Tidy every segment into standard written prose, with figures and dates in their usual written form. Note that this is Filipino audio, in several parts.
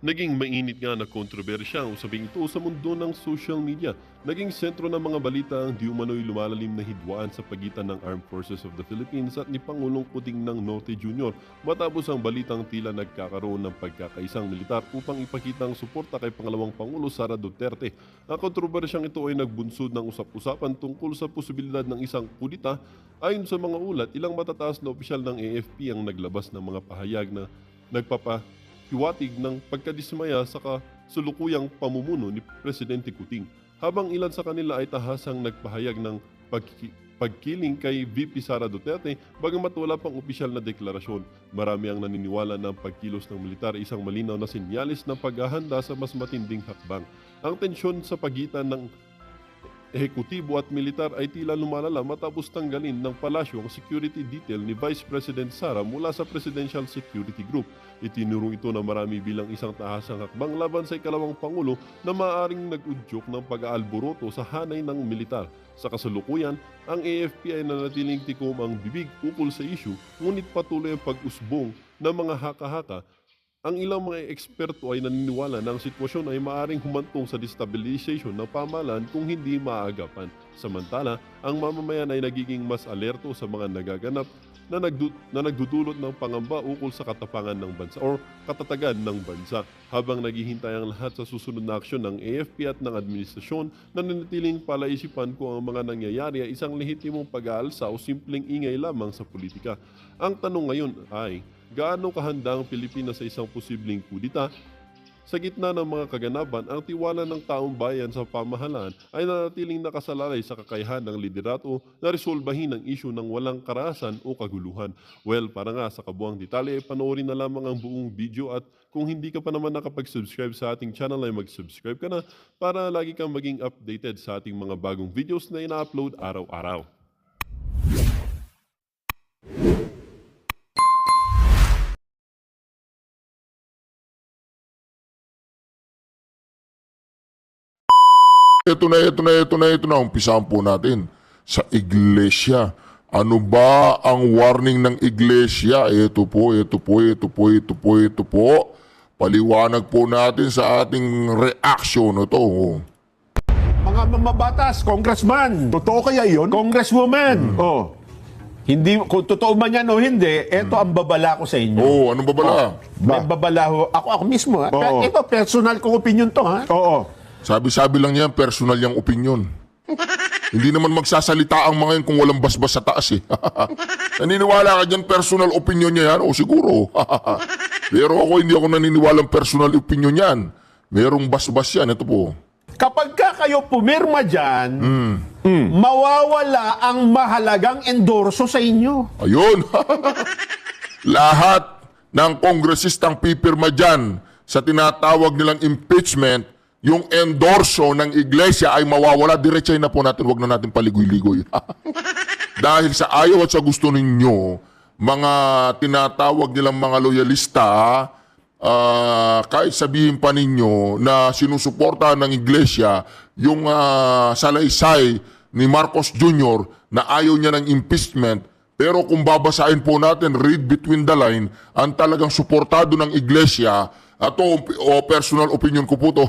Naging mainit nga na kontrobersya ang usaping ito sa mundo ng social media. Naging sentro ng mga balita ang di umano'y lumalalim na hidwaan sa pagitan ng Armed Forces of the Philippines at ni Pangulong Kuting ng Norte Jr. matapos ang balitang tila nagkakaroon ng pagkakaisang militar upang ipakita ang suporta kay Pangalawang Pangulo Sara Duterte. Ang kontrobersyang ito ay nagbunsod ng usap-usapan tungkol sa posibilidad ng isang kudita. Ayon sa mga ulat, ilang matataas na opisyal ng AFP ang naglabas ng mga pahayag na nagpapahiwatig ng pagkadismaya sa kasulukuyang pamumuno ni Presidente Kuting, habang ilan sa kanila ay tahasang nagpahayag ng pagkiling kay VP Sara Duterte bagamat wala pang opisyal na deklarasyon. Marami ang naniniwala na ang pagkilos ng militar ay isang malinaw na sinyalis ng paghahanda sa mas matinding hakbang. Ang tensyon sa pagitan ng ehekutibo at militar ay tila lumalala matapos tanggalin ng palasyo ang security detail ni Vice President Sara mula sa Presidential Security Group. Itinurong ito na marami bilang isang tahasang hakbang laban sa ikalawang Pangulo na maaaring nag-udyok ng pag-aalboroto sa hanay ng militar. Sa kasalukuyan, ang AFP ay nanatiling tikom ang bibig ukol sa issue, ngunit patuloy ang pag-usbong ng mga haka-haka. Ang ilang mga eksperto ay naniniwala na ang sitwasyon ay maaaring humantong sa destabilization ng pamahalaan kung hindi maagapan. Samantala, ang mamamayan ay nagiging mas alerto sa mga nagaganap na nagdudulot ng pangamba ukol sa katapangan ng bansa o katatagan ng bansa. Habang naghihintay ang lahat sa susunod na aksyon ng AFP at ng administrasyon, nananatiling palaisipan kung ang mga nangyayari ay isang lehitimong pag-aalsa o simpleng ingay lamang sa politika. Ang tanong ngayon ay, gaano kahanda ang Pilipinas sa isang posibleng kudita? Sa gitna ng mga kaganapan, ang tiwala ng taong bayan sa pamahalaan ay nanatiling nakasalalay sa kakayahan ng liderato na resolbahin ang isyu ng walang karahasan o kaguluhan. Well, para nga sa kabuang detalye, panoorin na lamang ang buong video at kung hindi ka pa naman nakapag-subscribe sa ating channel ay mag-subscribe ka na para lagi kang maging updated sa ating mga bagong videos na ina-upload araw-araw. Ito na. Umpisahan po natin sa iglesia. Ano ba ang warning ng iglesia? Ito po. Paliwanag po natin sa ating reaction na to. Mga mamabatas, congressman. Totoo kaya yun? Congresswoman. Oh. Hindi, kung totoo man yan o hindi, ito ang babala ko sa inyo. Oh, anong babala? May babala ho. Ako mismo. Ha? Oo. Ito, personal kong opinion to. Ha? Oo. Sabi-sabi lang yan, personal yung opinion. Hindi naman magsasalita ang mga yan kung walang basbas sa taas eh. Naniniwala ka dyan, personal opinion niya yan? O siguro. Pero hindi ako naniniwalang personal opinion yan. Merong basbas yan. Ito po. Kapag kayo pumirma dyan, mawawala ang mahalagang endorso sa inyo. Ayun. Lahat ng kongresistang pipirma dyan sa tinatawag nilang impeachment, yung endorso ng iglesia ay mawawala. Diretsay na po natin, wag na natin paligoy-ligoy. Dahil sa ayaw at sa gusto ninyo, mga tinatawag nilang mga loyalista, kahit sabihin pa ninyo na sinusuportahan ng iglesia yung salaysay ni Marcos Jr. na ayaw niya ng impeachment, pero kung babasahin po natin, read between the line, ang talagang suportado ng iglesia, personal opinion ko po to.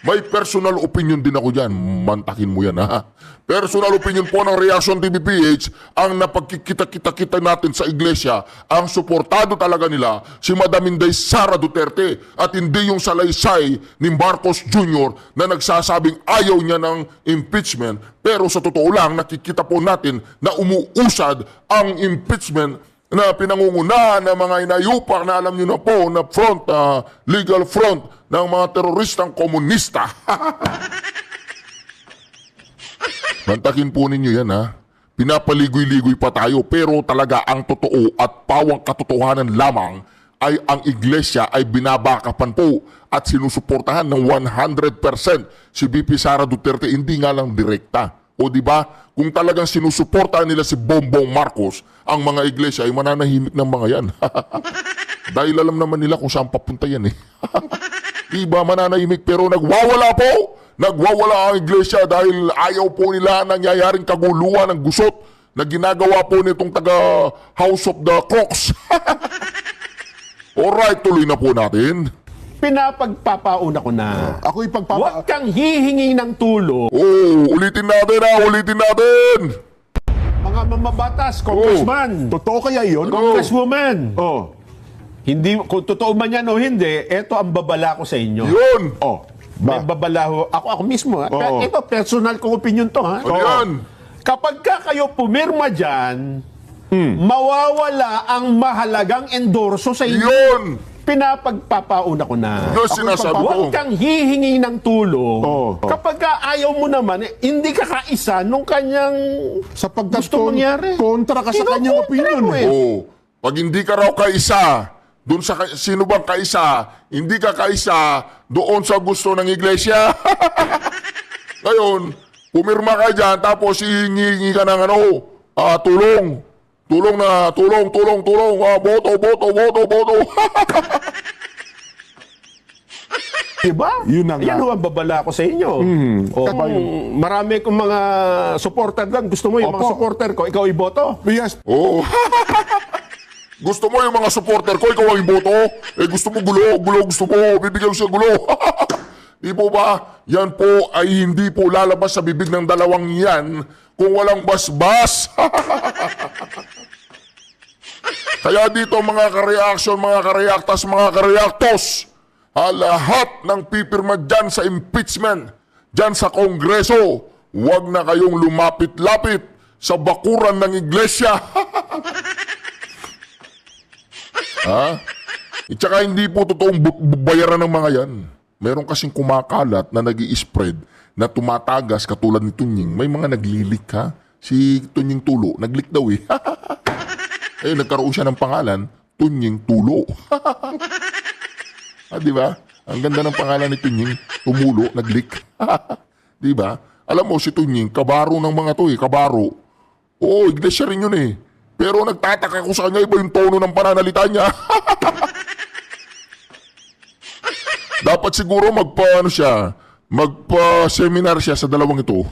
May personal opinion din ako dyan. Mantakin mo yan, ha? Personal opinion po ng Reaction TVPH, ang napagkikita-kita natin sa iglesia, ang suportado talaga nila si Madam Inday Sara Duterte at hindi yung salaysay ni Marcos Jr. na nagsasabing ayaw niya ng impeachment. Pero sa totoo lang, nakikita po natin na umuusad ang impeachment na pinangungunahan ng mga inayupak na alam nyo na po na front, legal front ng mga teroristang komunista. Mantakin po ninyo yan, ha. Pinapaligoy-ligoy pa tayo, pero talaga ang totoo at pawang katotohanan lamang ay ang iglesia ay binabakapan po at sinusuportahan ng 100% si VP Sara Duterte, hindi nga lang direkta. O di ba? Kung talagang sinusuportahan nila si Bongbong Marcos, ang mga iglesia ay mananahimik ng mga yan. Dahil alam naman nila kung saan papunta yan eh. Iba mananahimik pero nagwawala po. Nagwawala ang iglesia dahil ayaw po nila nangyayaring kaguluhan ng gusot na ginagawa po nitong taga House of the Crocs. Alright, tuloy na po natin. pinapagpapauna ko na. Ako Huwag kang hihingi ng tulong. Ulitin natin ulitin natin. Mga mamabatas, congressman, Totoo kaya yun? congresswoman. Oh. Hindi, kung totoo man yan o hindi, eto ang babala ko sa inyo. Yun. Oh. May babala ho. Ako mismo. Ha? Oo. Ito, personal kong opinion to. Ha? Ano yan? Kapag kayo pumirma dyan, mawawala ang mahalagang endorso sa inyo. Yun. Pinapagpapauna ko na. Yun sinasabi ko. Huwag kang hihingi ng tulong. Oo. Kapag ayaw mo naman, hindi ka kaisa nung kanyang Sapagkat gusto mangyari. kontra ka sa kanyang Kinukontra opinion. mo Eh. Pag hindi ka raw kaisa, doon sa sino bang kaisa, hindi ka kaisa doon sa gusto ng iglesia. Ngayon, pumirma ka dyan, tapos hihingi ka ng tulong. Tulong, boto. Diba? Yun na nga. Yan ho ang babala ko sa inyo. O, marami kong mga supporter doon. Gusto mo yung mga Opo. supporter ko, ikaw iboto? Yes. Oo. Gusto mo yung mga supporter ko, ikaw ang iboto. Gusto mo gulo, gusto mo, bibigyan ko siya gulo. Di po ba? Yan po ay hindi po lalabas sa bibig ng dalawang yan kung walang basbas. Kaya dito mga ka-reaction, mga ka-reactas, mga ka-reactos, lahat ng pipirma dyan sa impeachment, dyan sa Kongreso, huwag na kayong lumapit-lapit sa bakuran ng iglesia. Ha? At saka hindi po totoong bayaran ng mga yan. Meron kasing kumakalat na nag-i-spread na tumatagas katulad ni Tunying. May mga naglilik ha. Si Tunying Tulo, naglik daw eh. Nagkaroon siya ng pangalan, Tunying Tulo. Di ba? Ang ganda ng pangalan ni Tunying, Tumulo, naglik. Di ba? Alam mo si Tunying, kabaro ng mga to eh, kabaro. Oo, iglesia rin yun eh. Pero nagtataka ko sa kanya, iba yung tono ng pananalita niya. Dapat siguro magpa-seminar siya sa dalawang ito.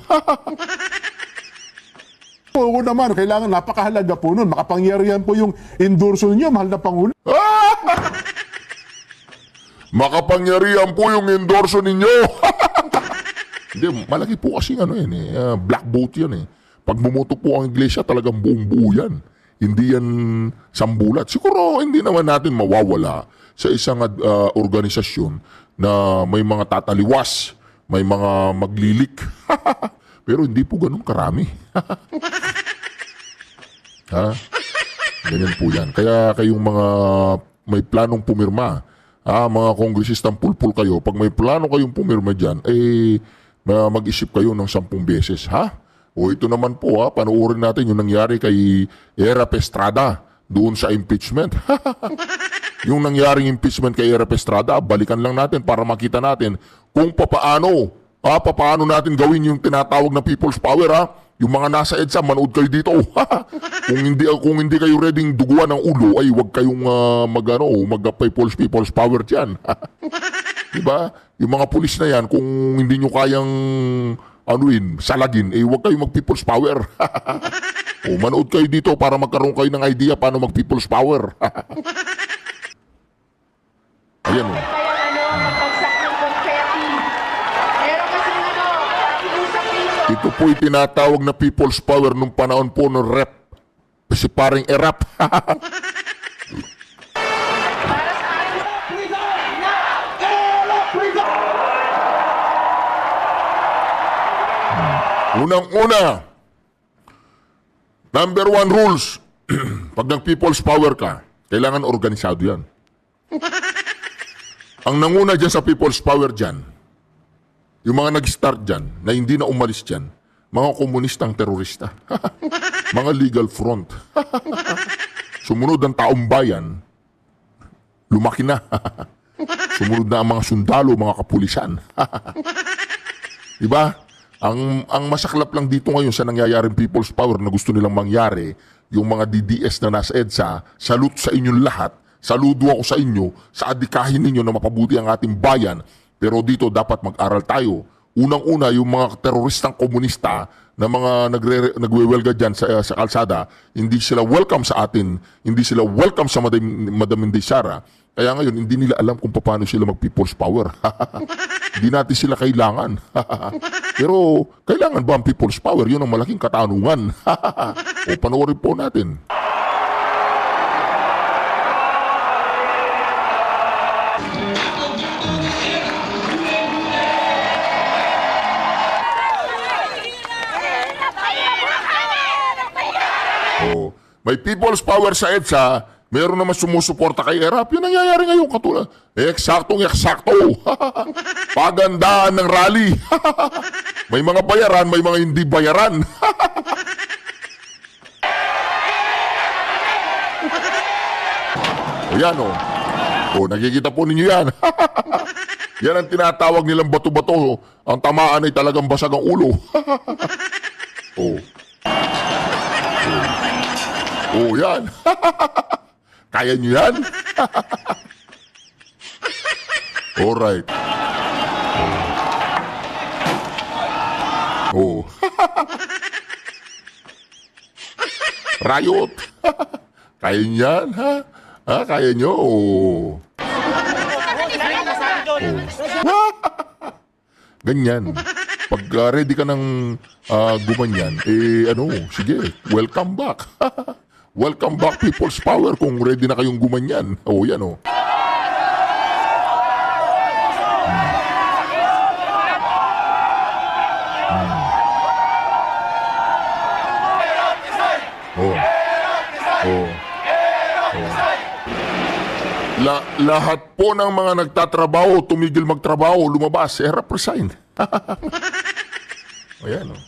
Oo naman, kailangan napakahalaga po nun. Makapangyarihan po yung endorso niyo, mahal na Pangulo. Makapangyarihan po yung endorso ninyo. Hindi, malaki po kasi black vote yan eh. Pag bumoto po ang iglesia, talagang buong buo yan. Hindi yan sambulat. Siguro hindi naman natin mawawala sa isang organisasyon na may mga tataliwas, may mga maglilik. Pero hindi po ganun karami. Ha? Ganyan po yan. Kaya kayong mga may planong pumirma, mga kongresistang pulpul kayo, pag may plano kayong pumirma dyan, mag-isip kayo ng 10 beses, ha? O ito naman po, panoorin natin yung nangyari kay Era Estrada doon sa impeachment. Yung nangyaring impeachment kay Era Estrada, balikan lang natin para makita natin kung papaano natin gawin yung tinatawag na people's power, ha? Yung mga nasa EDSA, manood kayo dito. kung hindi kayo readyng duguan ng ulo, ay huwag kayong people's power dyan. Diba? Yung mga pulis na yan, kung hindi nyo kayang salagin, huwag kayong mag-people's power. Manood kayo dito para magkaroon kayo ng idea paano mag-people's power. Ayan o. Bagsak ng confetti. Pero kasi pakiusap dito. Ito po'y tinatawag na people's power nung panahon po ng rep. Si paring erap. Para sa akin, Unang-una, number 1 rules, pag nag-people's power ka, kailangan organisado yan. Ang nanguna dyan sa people's power dyan, yung mga nag-start dyan, na hindi na umalis dyan, mga komunistang terorista, mga legal front. Sumunod ang taong bayan, lumaki na. Sumunod na ang mga sundalo, mga kapulisan. Diba? Ang masaklap lang dito ngayon sa nangyayaring people's power na gusto nilang mangyari, yung mga DDS na nasa EDSA, salute sa inyong lahat, saludo ako sa inyo, sa adikahin ninyo na mapabuti ang ating bayan, pero dito dapat mag-aral tayo. Unang-una, yung mga teroristang komunista na mga nagwewelga dyan sa kalsada, hindi sila welcome sa atin, hindi sila welcome sa Madam Inday Sara. Kaya ngayon, hindi nila alam kung paano sila mag-people's power. Hindi natin sila kailangan. Pero, kailangan ba ang people's power? Yun ang malaking katanungan. O, panoorin po natin. Oh, may people's power sa EDSA, meron naman sumusuporta kay ERAP. Yun ang nangyayari ngayon katulad. Eksaktong-eksakto. Pagandaan ng rally. May mga bayaran, may mga hindi bayaran. O yan o. O, nakikita po ninyo yan. Yan ang tinatawag nilang bato-bato. Ang tamaan ay talagang basag ang ulo. O. Oh, yan. Kaya nyo yan? Alright. Oh. Riot. Kaya nyo yan, ha? Ha? Kaya nyo? Oh. Ganyan. Pag ready ka ng gumanyan, sige, welcome back. Welcome back, people's power, kung ready na kayong gumanyan. O, yan o. Lahat po ng mga nagtatrabaho, tumigil magtrabaho, lumabas, resign. Ayan o.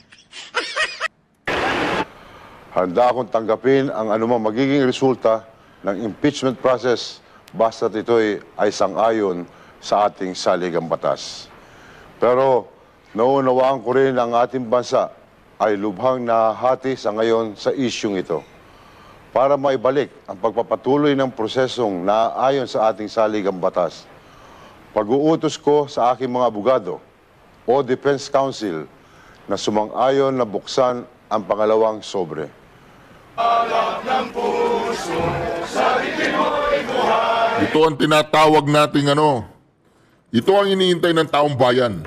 Handa akong tanggapin ang anumang magiging resulta ng impeachment process basta't ito'y ay sang-ayon sa ating saligang batas. Pero naunawaan ko rin ang ating bansa ay lubhang nahahati sa ngayon sa isyung ito. Para maibalik ang pagpapatuloy ng prosesong naayon sa ating saligang batas, pag-uutos ko sa aking mga abogado o Defense Counsel na sumang-ayon na buksan ang pangalawang sobre. Ito ang tinatawag nating ito ang iniintay ng taong bayan.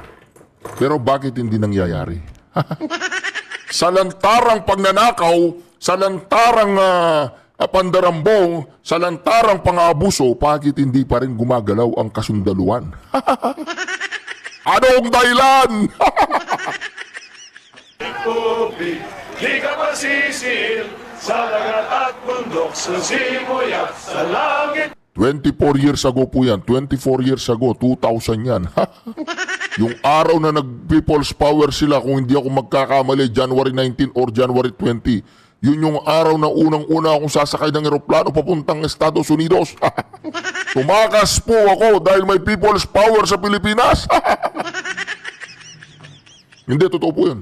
Pero bakit hindi nangyayari? Sa lantarang pagnanakaw, sa lantarang pandarambong, sa lantarang pang-aabuso, bakit hindi pa rin gumagalaw ang kasundaluhan? Anong dahilan? Tubig, di ka masisil sa dagat at bundok, sa simoy at sa langit. 24 years ago po yan. 24 years ago. 2000 yan. Yung araw na nag-people's power sila, kung hindi ako magkakamali, January 19 or January 20, yun yung araw na unang-una akong sasakay ng eroplano papuntang Estados Unidos. Tumakas po ako dahil may people's power sa Pilipinas. Hindi, totoo po yun.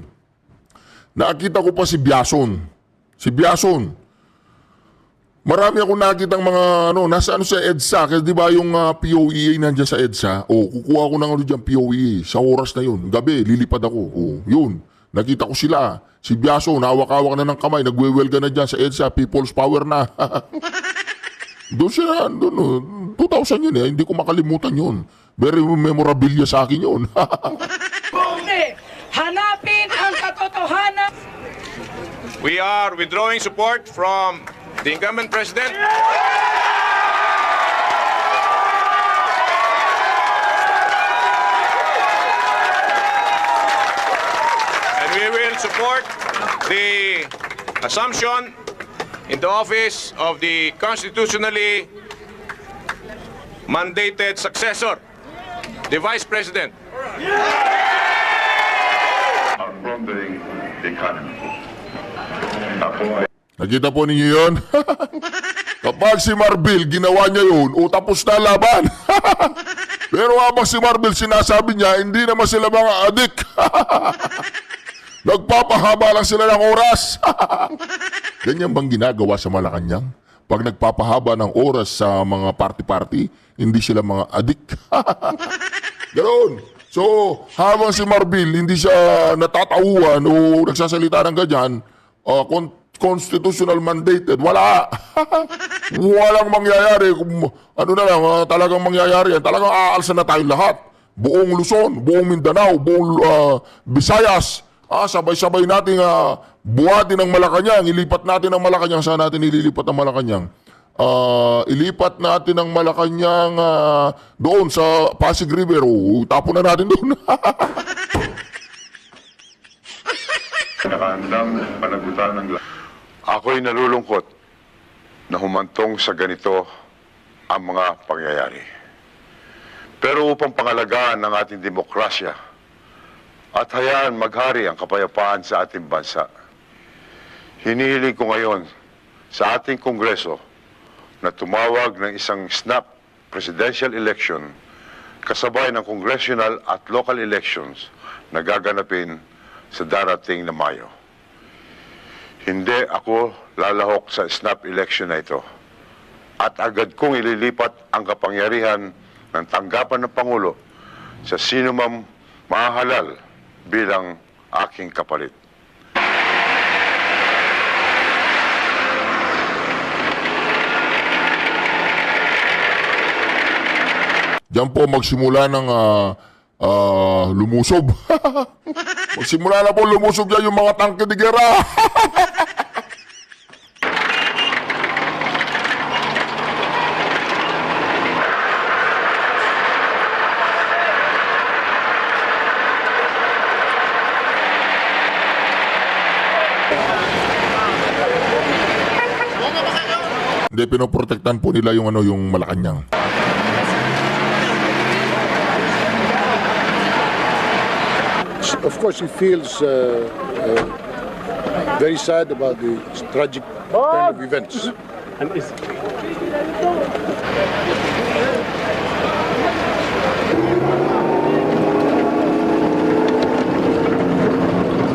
Nakita ko pa si Biason. Si Biason. Marami akong nakitang mga nasa sa EDSA. Kasi di ba yung POEA nandiyan sa EDSA? Kukuha ko ng dyan POEA. Sa oras na yun. Gabi, lilipad ako. Yun. Nakita ko sila. Si Biason, hawak-hawak na ng kamay. Nagwewelga na dyan sa EDSA. People's power na. Doon siya, 2000 yun eh. Hindi ko makalimutan yun. Very memorabilia sa akin yun. Hanapin ang katotohanan. We are withdrawing support from the incumbent president. And we will support the assumption into office of the constitutionally mandated successor, the vice president. Plundering the economy. Ako ay Nakita po ninyo yun? Kapag si Marbil, ginawa niya yun, tapos na laban. Pero habang si Marbil, sinasabi niya, hindi naman sila mga adik. Nagpapahaba lang sila ng oras. Ganyan bang ginagawa sa Malacanang? Pag nagpapahaba ng oras sa mga party-party, hindi sila mga adik. Ganoon. So, habang si Marbil hindi siya natatauhan o nagsasalita ng ganyan, constitutional mandated, wala. Walang mangyayari. Ano na lang, talagang mangyayari yan. Talagang aalsa na tayong lahat. Buong Luzon, buong Mindanao, buong Visayas. Sabay-sabay nating buhatin ang Malacanang, ilipat natin ang Malacanang. Saan natin ililipat ang Malacanang? Ilipat natin ang Malacanang doon sa Pasig River. Tapon na natin doon. Nakahandang panagutan ng ako'y nalulungkot na humantong sa ganito ang mga pangyayari. Pero upang pangalagaan ng ating demokrasya at hayaan maghari ang kapayapaan sa ating bansa, hinihiling ko ngayon sa ating Kongreso na tumawag ng isang snap presidential election kasabay ng congressional at local elections na gaganapin sa darating na Mayo. Hindi ako lalahok sa snap election na ito at agad kong ililipat ang kapangyarihan ng tanggapan ng Pangulo sa sino mang mahahalal bilang aking kapalit. Diyan po magsimula ng lumusob. Magsimula na po lumusob yan yung mga tangke de gera. Hindi, pinoprotektan po nila yung yung Malacanang. Of course, he feels very sad about the tragic turn of events.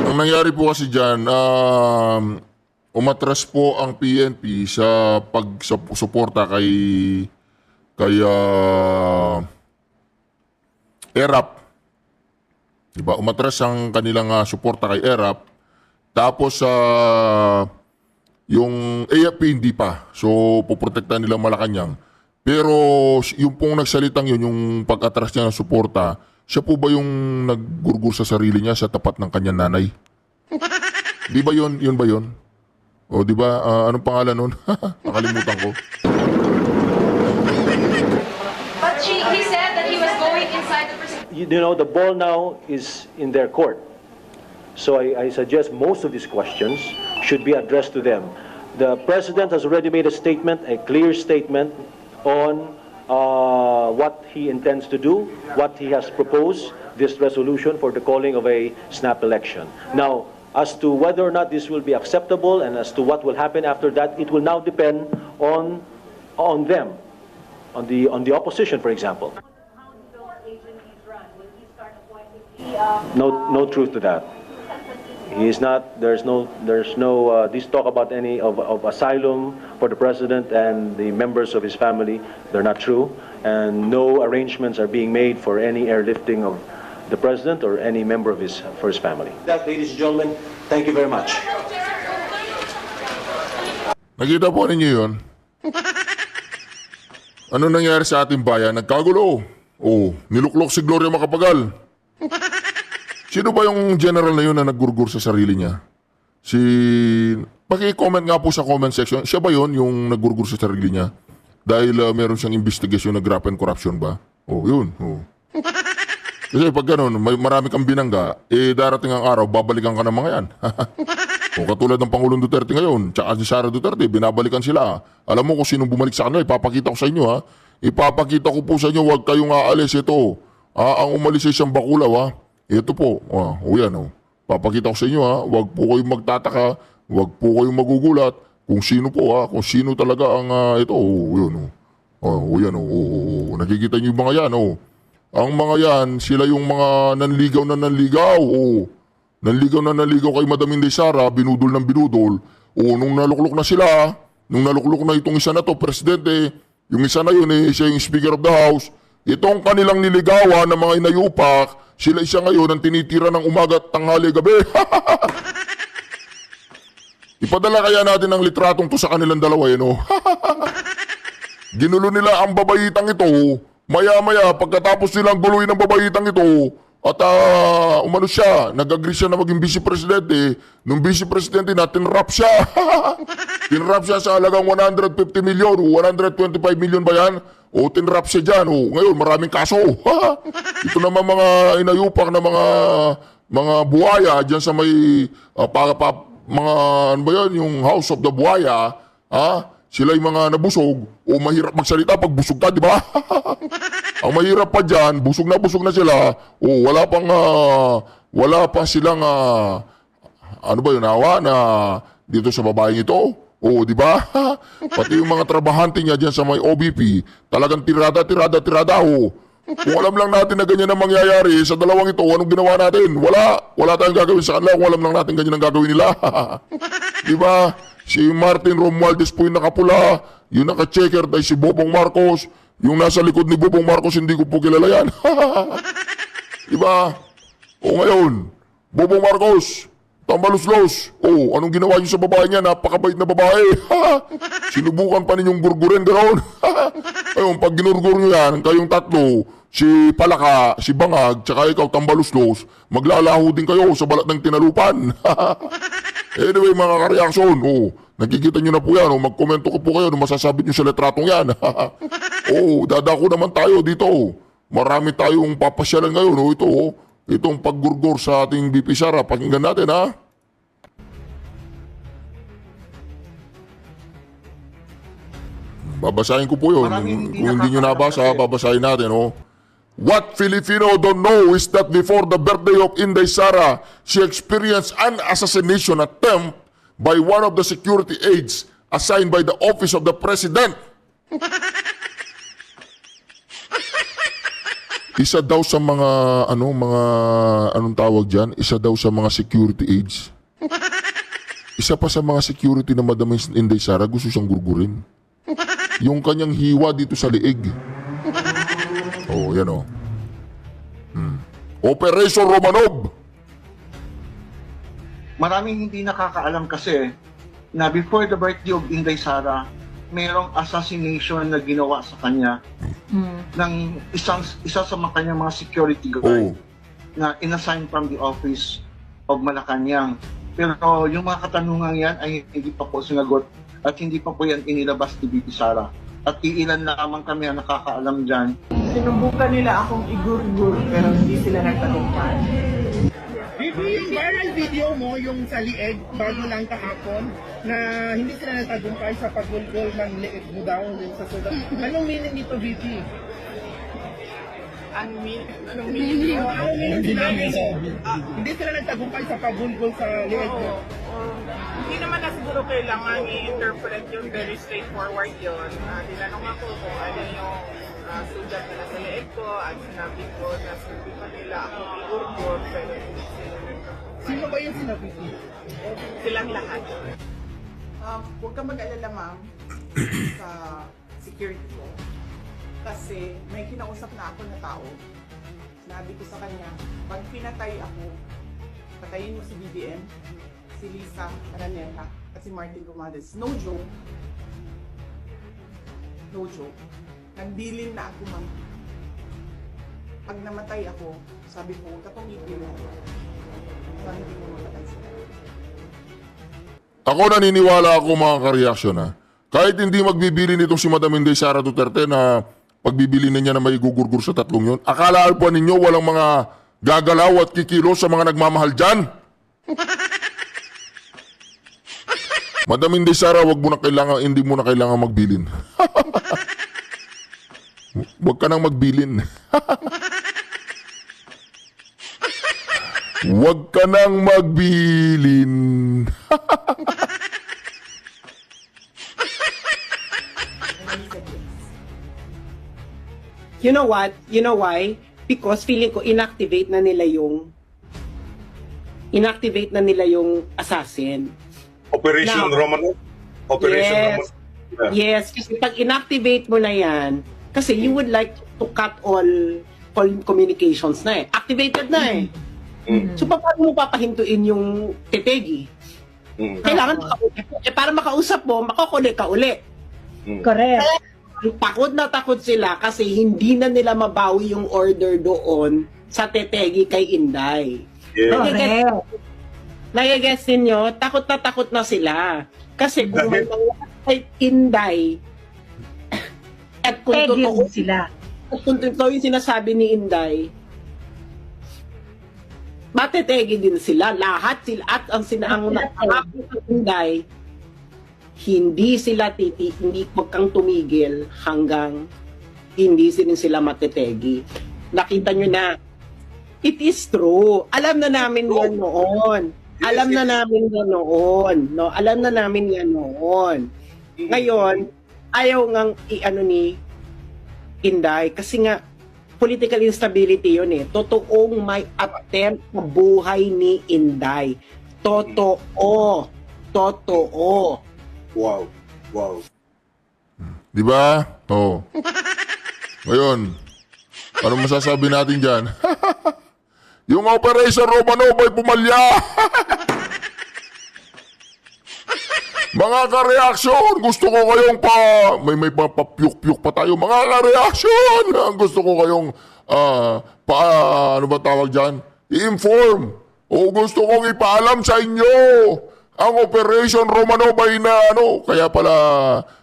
Ang nangyari po kasi dyan, umatras po ang PNP sa pagsuporta kay ERAP. Diba? Umatras ang kanilang suporta kay ERAP. Tapos yung AFP hindi pa. So poprotektahan nila Malacanang. Pero yung pong nagsalitang yun, yung pag-atras niya ng suporta, siya po ba yung naggurgur sa sarili niya sa tapat ng kanyang nanay? Di ba yun? Yun ba yun? O di ba, anong pangalan nun? Nakalimutan ko. But he said that he was going inside the prison. You know, the ball now is in their court. So I suggest most of these questions should be addressed to them. The President has already made a statement, a clear statement on what he intends to do, what he has proposed, this resolution for the calling of a snap election. Now, as to whether or not this will be acceptable and as to what will happen after that, it will now depend on them, on the opposition, for example. No truth to that. He is not. There's no. This talk about any of asylum for the president and the members of his family. They're not true, and no arrangements are being made for any airlifting of the president or any member of his family. That, ladies and gentlemen, thank you very much. Nakita po ninyo yun? Ano nangyari sa ating bayan? Nagkagulo. Niluklok si Gloria Macapagal. Sino ba yung general na yun na naggurgur sa sarili niya? Paki-comment nga po sa comment section. Siya ba yun yung naggurgur sa sarili niya? Dahil meron siyang investigation na graft and corruption ba? Yun. Kasi pag ganun, marami kang binangga, darating ang araw, babalikan ka ng mga yan. Katulad ng Pangulong Duterte ngayon, tsaka si Sara Duterte, binabalikan sila. Alam mo kung sinong bumalik sa kanila, ipapakita ko sa inyo ha. Ipapakita ko po sa inyo, huwag kayong aalis ito. Ang umalis ay siyang bakulaw ha. Ito po, yan Papakita ko sa inyo ha, huwag po kayong magtataka, huwag po kayong magugulat kung sino po kung sino talaga ang ito. Yan nakikita niyo yung mga yan Ang mga yan, sila yung mga nanligaw na nanligaw. Nanligaw na nanligaw kay Madam Inday Sara, binudol ng binudol. Nung naluklok na sila, nung naluklok na itong isa na to, presidente, yung isa na yun siya yung Speaker of the House, Itong kanilang niligawan ng mga inayupak, sila isa ngayon ang tinitira ng umaga at tanghali gabi. Ipadala kaya natin ang litratong to sa kanilang dalawa, no? Ginulo nila ang babaitang ito, maya-maya pagkatapos nilang guluhin ang babaitang ito, at umano siya, nag-agree siya na maging vice-presidente. Nung vice-presidente na, tinrap siya. Tinrap siya sa halagang 150 million, 125 million ba yan? O tinrap siya dyan. O, ngayon, maraming kaso. Ito naman mga inayupak na mga buhaya dyan sa may, mga, ano ba yan, yung House of the Buhaya, sila yung mga nabusog, o mahirap magsalita pag busog ka, di ba? Ang mahirap pa dyan, busog na sila, o wala pa silang, ano ba yun, awa na dito sa babaeng ito, o di ba? Pati yung mga trabahante niya dyan sa may OBP, talagang tirada, o. Kung alam lang natin na ganyan ang mangyayari sa dalawang ito, anong ginawa natin? Wala tayong gagawin sa kanila kung alam lang natin ganyan ang gagawin nila. Di ba? Si Martin Romualdez po yung nakapula, yung naka-checker ay si Bobong Marcos, yung nasa likod ni Bobong Marcos hindi ko po kilala yan. Diba? O ngayon, Bobong Marcos, tambaluslos. O, anong ginawa niyo sa babae niya? Napakabait na babae. Sinubukan pa ninyong gurgurin, ganoon. Ayun, pag ginurgur niyo yan, kayong tatlo, si Palaka, si Bangag, tsaka ikaw tambaluslos, maglalaho din kayo sa balat ng tinalupan. Anyway, mga kareaksyon, nakikita nyo na po yan, magkomento ko po kayo, masasabi nyo sa letratong yan. Dadako naman tayo dito. Marami tayong papasyalan ngayon, itong paggurgor sa ating BP Sara. Pakinggan natin, ha? Babasahin ko po yun. Kung hindi nyo nabasa, babasahin natin, What Filipino don't know is that before the birthday of Inday Sara, she experienced an assassination attempt by one of the security aides assigned by the office of the president. Isa daw sa mga, anong tawag dyan? Isa daw sa mga security aides. Isa pa sa mga security na Madam Inday Sara, gusto siyang gurgurin. Yung kanyang hiwa dito sa liig. Yan Operation Romanov. Maraming hindi nakakaalam kasi na before the birthday of Inday Sara, mayroong assassination na ginawa sa kanya ng isa sa mga kanyang mga security guard na inassign from the office of Malacanang. Pero yung mga katanungan yan ay hindi pa po sinagot at hindi pa po yan inilabas ni BP Sara. At iilan lamang kami ang nakakaalam dyan. Sinubukan nila akong igurgur pero hindi sila nagtagumpay. Yung viral video mo, yung sa lieg, bago lang kahapon, na hindi sila nagtagumpay sa paggulgol ng lieg mo daw sa sugat. Anong meaning nito, VP? Anong meaning? Hindi sila nagtagumpay sa paggulgol sa lieg mo. Hindi naman na siguro kailangan i-interpret yun, very straightforward yun. Tinanong ako kung ano yung sugat nila sa leeg ko at sinabi ko na sabi pa nila ako igurgur pero hindi sila nagtagumpay. Sino ba yung sinabi ko? Silang lahat. Huwag ka mag-alala, ma'am, sa security ko. Kasi may kinausap na ako na tao. Sinabi ko sa kanya, pag pinatay ako, patayin mo si BBM, si Lisa Araneta, at si Martin Romualdez. No joke. No joke. Nagbilin na ako, ma'am. Pag namatay ako, sabi ko, katungipin mo. Para hindi mo mamatay sila. Ako naniniwala ako mga kareaksyon, kahit hindi magbibili nitong si Madam Inday Sara Duterte na pagbibili na niya na may gugurgur sa tatlong yun, akala po ninyo walang mga gagalaw at kikilo sa mga nagmamahal dyan? Madam Inday Sara, hindi mo na kailangan magbilin. Huwag ka nang magbilin. Huwag ka nang magbilin. You know what? You know why? Because feeling ko inactivate na nila yung assassin. Operation Now, Romanov? Operation Romanov? Yes, kasi pag inactivate mo na yan, kasi you would like to to cut all communications na eh. Activated na eh. So, paano mo papahintuin yung tetegi? Kailangan makausap. Para makausap mo, makakuli ka uli. Correct. Takot na takot sila kasi hindi na nila mabawi yung order doon sa tetegi kay Inday. Nagigets ninyo, takot na sila. Kasi kung may mga kay Inday, at kung totoo sila. At kung totoo yung sinasabi ni Inday, matetegi din sila. Lahat sila. At ang nakakapit ng Inday, hindi huwag kang tumigil hanggang hindi sila matetegi. Nakita nyo na, it is true. Alam na namin yan noon. Alam na namin yan noon. Ngayon, ayaw ngang ni Inday kasi nga political instability yun eh. Totoong may attempt na buhay ni Inday. Totoo. Wow. Di ba? Oo. Ngayon, ano masasabi natin dyan? Yung Operation Romanov ay pumalya! Mga ka-reaksyon, gusto ko kayong may papyuk-pyuk pa tayo. Mga ka-reaksyon, gusto ko kayong, ano ba tawag dyan? I-inform. O gusto kong ipaalam sa inyo. Ang Operation Romanov ay kaya pala,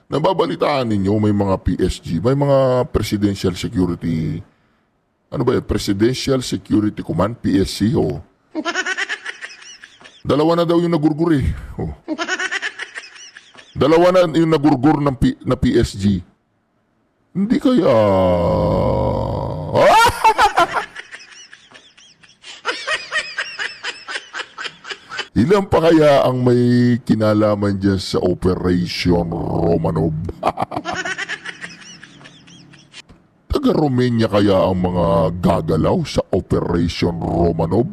nababalitaan ninyo, may mga PSG, may mga Presidential Security, Presidential Security Command, PSC, Dalawa na daw yung nagurgur eh. Dalawa na yung nagurgur na PSG. Hindi kaya... Ilan pa kaya ang may kinalaman dyan sa Operation Romanov? Taga-Romania kaya ang mga gagalaw sa Operation Romanov?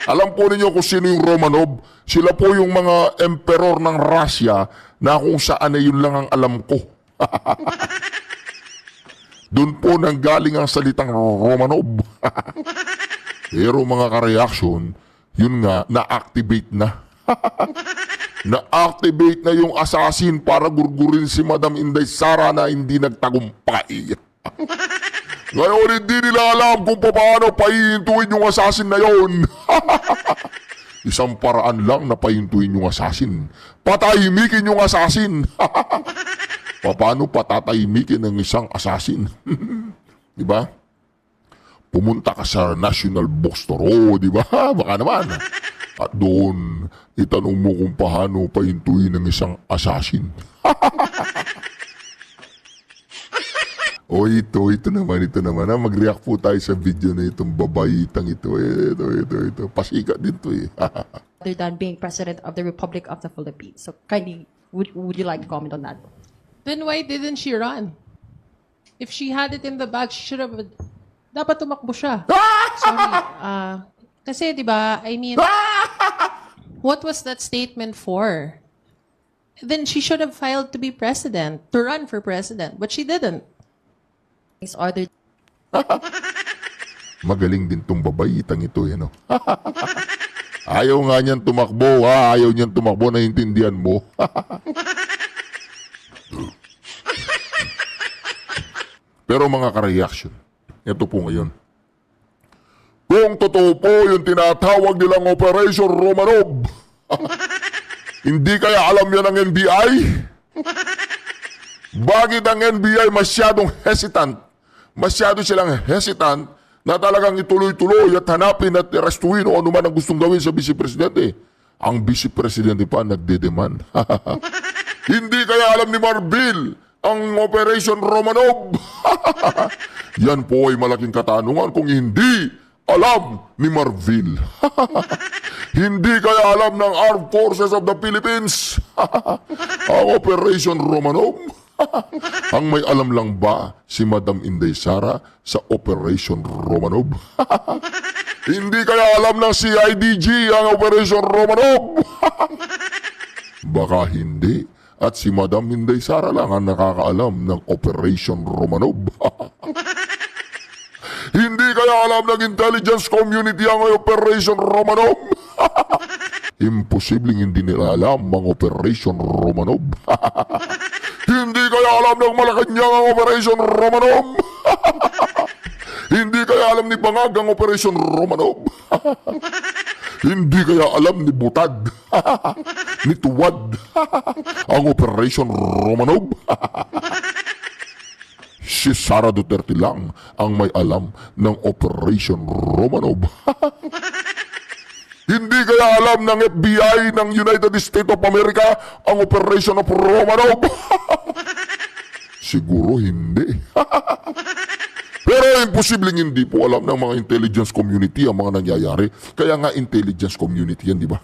Alam po ninyo kung sino yung Romanov? Sila po yung mga emperor ng Russia na kung saan ay yun lang ang alam ko. Doon po nanggaling ang salitang Romanov. Pero mga ka-reaction, yun nga, na-activate na. Na-activate na yung assassin para gurgurin si Madam Inday Sara na hindi nagtagumpay. Ngayon, hindi nila alam kung paano pahihintuin yung assassin na yun. Isang paraan lang na pahihintuin yung assassin. Patahimikin yung assassin. Paano patatahimikin ng isang assassin? Diba? Pumunta ka sa National Bookstore, di ba? Baka naman. At doon, itanong mo kung paano pahintuin ng isang assassin. Ito naman. Mag-react po tayo sa video na itong babaitang ito. Ito. Pasikat din to eh. Other than being President of the Republic of the Philippines. So kindly, would you like to comment on that? Then why didn't she run? If she had it in the bag, she should have... Dapat tumakbo siya. Sorry. Kasi, di ba, I mean, what was that statement for? Then she should have filed to be president, to run for president, but she didn't. Magaling din tong babaitang ito, no? Ayaw nga niyan tumakbo, Ayaw niyan tumakbo, naiintindihan mo. Pero mga ka-reaction, ito po ngayon. Kung totoo po yung tinatawag nilang Operation Romanov, hindi kaya alam yan ng NBI? Bakit ang NBI masyadong hesitant? Masyado silang hesitant na talagang ituloy-tuloy at hanapin at arestuin o anuman ang gustong gawin sa Vice Presidente. Ang Vice Presidente pa nagdedemand. Hindi kaya alam ni Marbil ang Operation Romanov? Yan po ay malaking katanungan kung hindi alam ni Marvil. Hindi kaya alam ng Armed Forces of the Philippines ang Operation Romanov? Ang may alam lang ba si Madam Inday Sara sa Operation Romanov? Hindi kaya alam ng CIDG ang Operation Romanov? Baka hindi. At si Madam Inday Sara lang ang nakakaalam ng Operation Romanov. Hindi kaya alam ng intelligence community ang Operation Romanov? Imposibleng hindi nila alam ang Operation Romanov. Hindi kaya alam ng Malacanang ang Operation Romanov? Hindi kaya alam ni Bangag ang Operation Romanov? Hindi kaya alam ni Butad, ni Tuwad, ang Operation Romanov? Si Sara Duterte lang ang may alam ng Operation Romanov. Hindi kaya alam ng FBI ng United States of America ang Operation of Romanov? Siguro hindi. Pero imposibleng hindi po alam ng mga intelligence community ang mga nangyayari. Kaya nga intelligence community yan, di ba?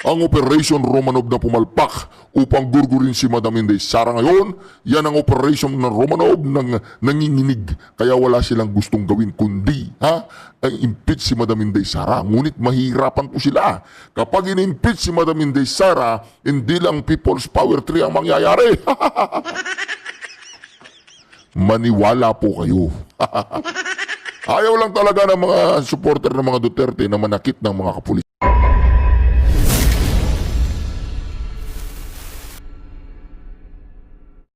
Ang Operation Romanov na pumalpak upang gurgurin si Madam Inday Sara ngayon, yan ang Operation ng Romanov ng nanginginig. Kaya wala silang gustong gawin kundi ang impeach si Madam Inday Sara. Ngunit mahirapan po sila. Kapag in-impeach si Madam Inday Sara, hindi lang People's Power 3 ang mangyayari. Maniwala po kayo. Ayaw lang talaga ng mga supporter ng mga Duterte na manakit ng mga kapulis.